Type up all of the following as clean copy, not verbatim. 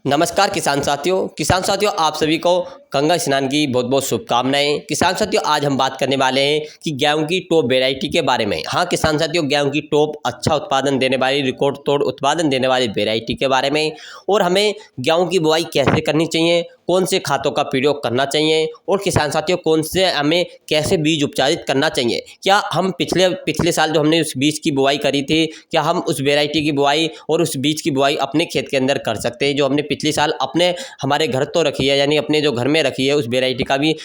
नमस्कार किसान साथियों आप सभी को गंगा स्नान की बहुत बहुत शुभकामनाएं। किसान साथियों आज हम बात करने वाले हैं कि गेहूं की टॉप वैरायटी के बारे में। हाँ किसान साथियों, गेहूं की टॉप अच्छा उत्पादन देने वाली, रिकॉर्ड तोड़ उत्पादन देने वाली वैरायटी के बारे में, और हमें गेहूं की बुआई कैसे करनी चाहिए, कौन से खादों का प्रयोग करना चाहिए, और किसान साथियों कौन से हमें कैसे बीज उपचारित करना चाहिए। क्या हम पिछले साल जो हमने उस बीज की बुआई करी थी, क्या हम उस वैरायटी की बुआई और उस बीज की बुआई अपने खेत के अंदर कर सकते हैं, जो हमने पिछले साल अपने हमारे घर तो रखी है, यानी अपने जो घर में रखी है उस वैरायटी का भी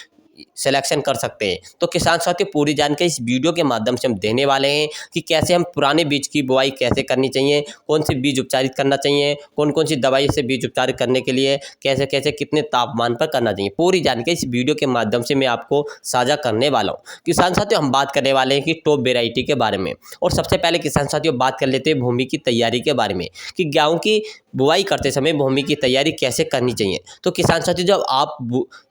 सिलेक्शन कर सकते हैं। तो किसान साथियों पूरी जानकारी इस वीडियो के माध्यम से हम देने वाले हैं कि कैसे हम पुराने बीज की बुआई कैसे करनी चाहिए, कौन से बीज उपचारित करना चाहिए, कौन कौन सी दवाई से बीज उपचारित करने के लिए कैसे कैसे कितने तापमान पर करना चाहिए। पूरी जानकारी इस वीडियो के माध्यम से मैं आपको साझा करने वाला हूँ। किसान साथियों हम बात करने वाले हैं कि टॉप वेराइटी के बारे में। और सबसे पहले किसान साथियों बात कर लेते हैं भूमि की तैयारी के बारे में, कि गेहूं की बुआई करते समय भूमि की तैयारी कैसे करनी चाहिए। तो किसान साथियों जब आप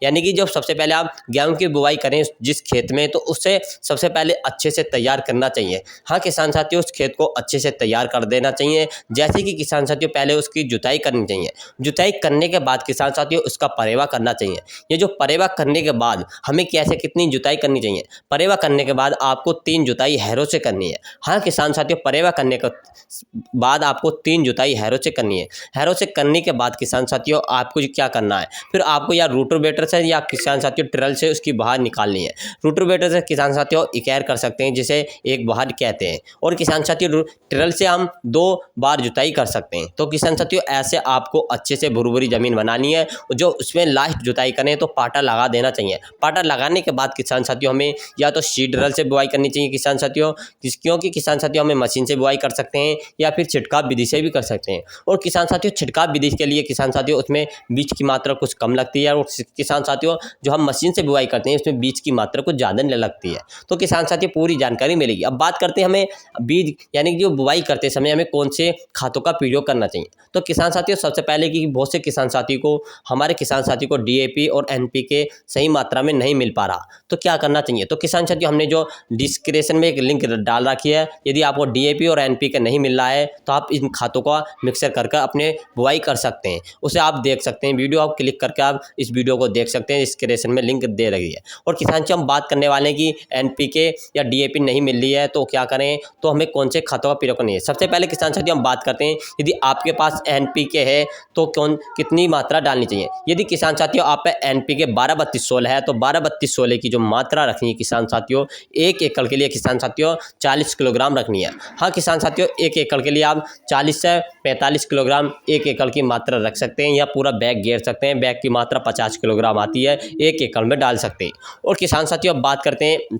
यानी कि जब सबसे पहले आप गेहूं की बुआई करें जिस खेत में, तो उससे सबसे पहले अच्छे से तैयार करना चाहिए। हाँ किसान साथियों उस खेत को अच्छे से तैयार कर देना चाहिए। जैसे कि किसान साथियों पहले उसकी जुताई करनी चाहिए। जुताई करने के बाद किसान साथियों उसका परेवा करना चाहिए। ये जो परेवा करने के बाद हमें कैसे कितनी जुताई करनी चाहिए, परेवा करने के बाद आपको 3 जुताई हैरों से करनी है। हाँ किसान साथियों परेवा करने के बाद आपको 3 जुताई हैरों से करनी है। हैरों से करने के बाद किसान साथियों आपको क्या करना है, फिर आपको या रोटावेटर से या किसान साथियों ट्रल से उसकी बाहर निकालनी है। रोटावेटर से किसान साथियों इकैर कर सकते हैं, जिसे एक बाहर कहते हैं, और किसान साथियों ट्रल से हम 2 बार जुताई कर सकते हैं। तो किसान साथियों ऐसे आपको अच्छे से भुरभुरी ज़मीन बनानी है। जो उसमें लास्ट जुताई करें तो पाटा लगा देना चाहिए। पाटा लगाने के बाद किसान साथियों हमें या तो सीड ड्रिल से बुआई करनी चाहिए किसान साथियों, क्योंकि किसान साथियों हमें मशीन से बुआई कर सकते हैं या फिर छिड़काव विधि से भी कर सकते हैं। और किसान साथियों छिड़काव विधि के लिए किसान साथियों उसमें बीज की मात्रा कुछ कम लगती है, और किसान साथियों जो हम मशीन से बुआई करते हैं उसमें बीज की मात्रा कुछ ज़्यादा लगती है। तो किसान साथियों पूरी जानकारी मिलेगी। अब बात करते हैं हमें बीज यानी कि जो बुआई करते समय हमें कौन से खादों का प्रयोग करना चाहिए। तो किसान साथियों सबसे पहले कि बहुत से किसान साथी को हमारे किसान साथी को डीएपी और एनपीके सही मात्रा में नहीं मिल पा रहा, तो क्या करना चाहिए। तो किसान साथियों हमने जो डिस्क्रिप्शन में एक लिंक डाल रखी है, यदि आपको डीएपी और एनपीके नहीं मिल रहा है तो आप इन खादों का मिक्सर करके अपने बुआई कर सकते हैं। उसे आप देख सकते हैं, वीडियो आप क्लिक करके आप इस वीडियो को देख सकते हैं, डिस्क्रिप्शन में लिंक दे रही है। और किसान साथियों हम बात करने वाले हैं कि एनपीके या डीएपी नहीं मिल रही है तो क्या करें, तो हमें कौन से खादों का प्रयोग करना है। सबसे पहले किसान साथियों हम बात करते हैं यदि आपके पास एनपीके है तो कितनी मात्रा डालनी चाहिए। यदि किसान साथियों आप पे एनपीके 12-32-16 है तो 12-32-16 की जो मात्रा रखनी है किसान साथियों 1 एकड़ के लिए किसान साथियों 40 किलोग्राम रखनी है। हाँ किसान साथियों 1 एकड़ के लिए आप 40 से 45 किलोग्राम 1 एकड़ की मात्रा रख सकते हैं, या पूरा बैग घेर सकते हैं। बैग की मात्रा 50 किलोग्राम आती है, 1 एकड़ में डाल सकते हैं। और किसान साथियों अब बात करते हैं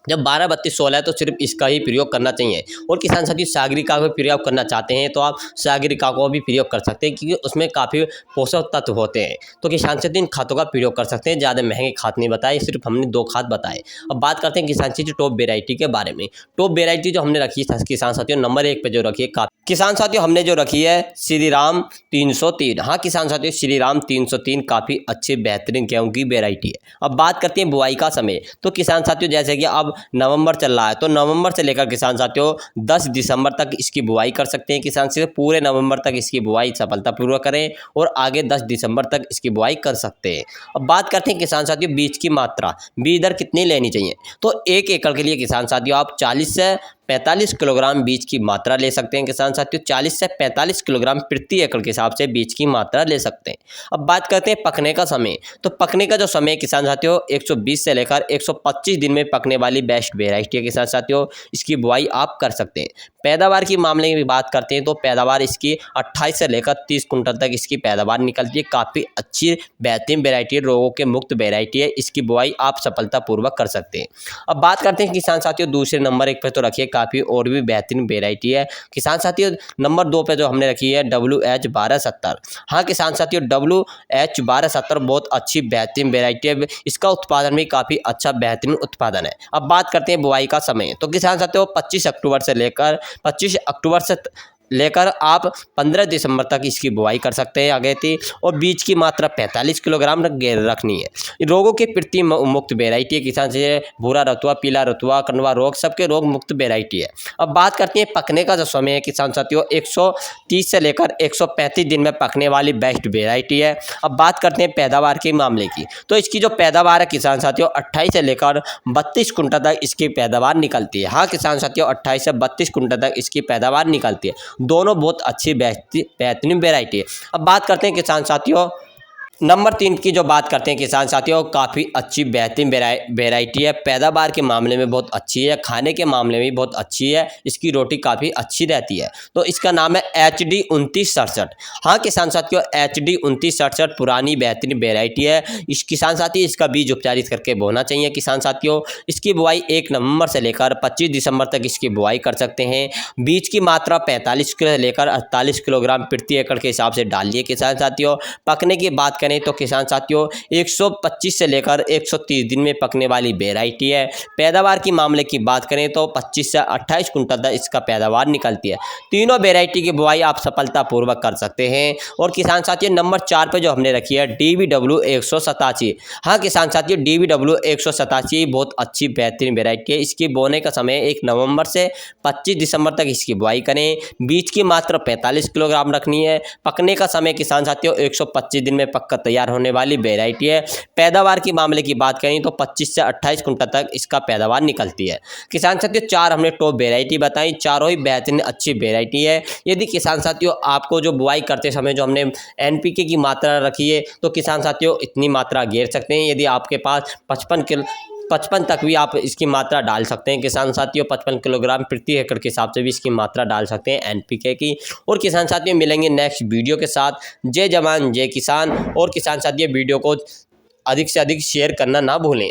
जब 12-32-16 है तो सिर्फ इसका ही प्रयोग करना चाहिए। और किसान साथियों सागरिका का प्रयोग करना चाहते हैं तो आप सागरिका को भी प्रयोग कर सकते हैं, क्योंकि उसमें काफ़ी पोषक तत्व होते हैं। तो किसान साथियों इन खादों का प्रयोग कर सकते हैं। ज़्यादा महंगे खाद नहीं बताए, सिर्फ हमने 2 खाद बताए। अब बात करते हैं किसान साथियों टॉप वेराइटी के बारे में। टॉप वेराइटी जो हमने रखी है किसान साथियों नंबर 1 पे जो रखी है किसान साथियों हमने जो रखी है श्रीराम 303। हाँ किसान साथियों श्रीराम 303 काफ़ी अच्छी बेहतरीन गेहूं की वेराइटी है। अब बात करते हैं बुआई का समय। तो किसान साथियों जैसे कि अब नवंबर चल रहा है, तो नवंबर से लेकर किसान साथियों 10 दिसंबर तक इसकी बुआई कर सकते हैं। किसान साथियों पूरे नवंबर तक इसकी बुआई सफलतापूर्वक करें और आगे 10 दिसंबर तक इसकी बुआई कर सकते हैं। अब बात करते हैं किसान साथियों बीज की मात्रा, बीज दर कितनी लेनी चाहिए। तो 1 एकड़ के लिए किसान साथियों आप 40 से 45 किलोग्राम बीज की मात्रा ले सकते हैं। किसान साथियों 40 से 45 किलोग्राम प्रति एकड़ के हिसाब से बीज की मात्रा ले सकते हैं। अब बात करते हैं पकने का समय। तो पकने का जो समय किसान साथियों 120 से लेकर 125 दिन में पकने वाली बेस्ट वेराइटी है किसान साथियों, इसकी बुआई आप कर सकते हैं। पैदावार की मामले में बात करते हैं तो पैदावार इसकी 28 से लेकर 30 कुंटल तक इसकी पैदावार निकलती है। काफ़ी अच्छी बेहतरीन वेराइटी है, रोगों के मुक्त वेराइटी है। इसकी बुआई आप सफलतापूर्वक कर सकते हैं। अब बात करते हैं किसान साथियों दूसरे नंबर 1 पर तो रखिए काफ़ी और भी बेहतरीन वेराइटी है किसान साथियों। नंबर 2 पे जो हमने रखी है WH1270। हाँ किसान साथियों WH1270 बहुत अच्छी बेहतरीन वेराइटी है। इसका उत्पादन भी काफ़ी अच्छा बेहतरीन उत्पादन है। अब बात करते हैं बुआई का समय। तो किसान साथियों 25 अक्टूबर से लेकर 25 अक्टूबर से लेकर आप 15 दिसंबर तक इसकी बुआई कर सकते हैं अगेती। और बीज की मात्रा 45 किलोग्राम रखनी है। रोगों के प्रति मुक्त वेराइटी है किसान से भूरा रतुआ, पीला रतुआ, कंडवा रोग, सबके रोग मुक्त वेराइटी है। अब बात करते हैं पकने का जो समय है किसान साथियों, 130 से लेकर 135 दिन में पकने वाली बेस्ट वेराइटी है। अब बात करते हैं पैदावार के मामले की, तो इसकी जो पैदावार है किसान साथियों 28 से लेकर 32 कुंटल तक इसकी पैदावार निकलती है। हाँ किसान साथियों, 28 से 32 कुंटल तक इसकी पैदावार निकलती है। दोनों बहुत अच्छी बेहतरीन वेराइटी है। अब बात करते हैं किसान साथियों नंबर 3 की, जो बात करते हैं किसान साथियों, काफ़ी अच्छी बेहतरीन वेराइटी है। पैदावार के मामले में बहुत अच्छी है, खाने के मामले में भी बहुत अच्छी है, इसकी रोटी काफ़ी अच्छी रहती है। तो इसका नाम है HD 2967। हाँ किसान साथियों, HD 2967 पुरानी बेहतरीन वेराइटी है। इस किसान साथी इसका बीज उपचारित करके बोना चाहिए किसान साथियों। इसकी बुआई 1 नवंबर से लेकर 25 दिसंबर तक इसकी बुआई कर सकते हैं। बीज की मात्रा 45 से लेकर 48 किलोग्राम प्रति एकड़ के हिसाब से डालिए किसान साथियों। पकने की बात करें तो किसान साथियों 125 से लेकर 130 दिन में पकने वाली वेराइटी है। पैदावार की मामले की बात करें तो 25 से 28 कुंटल तक इसका पैदावार निकलती है। तीनों वेराइटी की बुआई आप सफलतापूर्वक कर सकते हैं। और किसान साथियों नंबर 4 पे जो हमने रखी है DVW 187। हाँ किसान साथियों, DVW 187 बहुत अच्छी बेहतरीन वेराइटी है। इसकी बोने का समय 1 नवंबर से 25 दिसंबर तक इसकी बुआई करें। बीज की मात्रा 45 किलोग्राम रखनी है। पकने का समय किसान साथियों 125 दिन में पक तैयार होने वाली वेराइटी है। पैदावार की मामले की बात करें तो 25 से 28 कुंटल तक इसका पैदावार निकलती है। किसान साथियों 4 हमने टॉप वेराइटी बताई, चारों ही बेहतरीन अच्छी वेराइटी है। यदि किसान साथियों आपको जो बुआई करते समय जो हमने NPK की मात्रा रखी है तो किसान साथियों इतनी मात्रा घेर सकते हैं। यदि आपके पास 55 तक भी आप इसकी मात्रा डाल सकते हैं किसान साथियों। 55 किलोग्राम प्रति एकड़ के हिसाब से भी इसकी मात्रा डाल सकते हैं NPK की। और किसान साथियों मिलेंगे नेक्स्ट वीडियो के साथ। जय जवान जय किसान। और किसान साथियों वीडियो को अधिक से अधिक शेयर करना ना भूलें।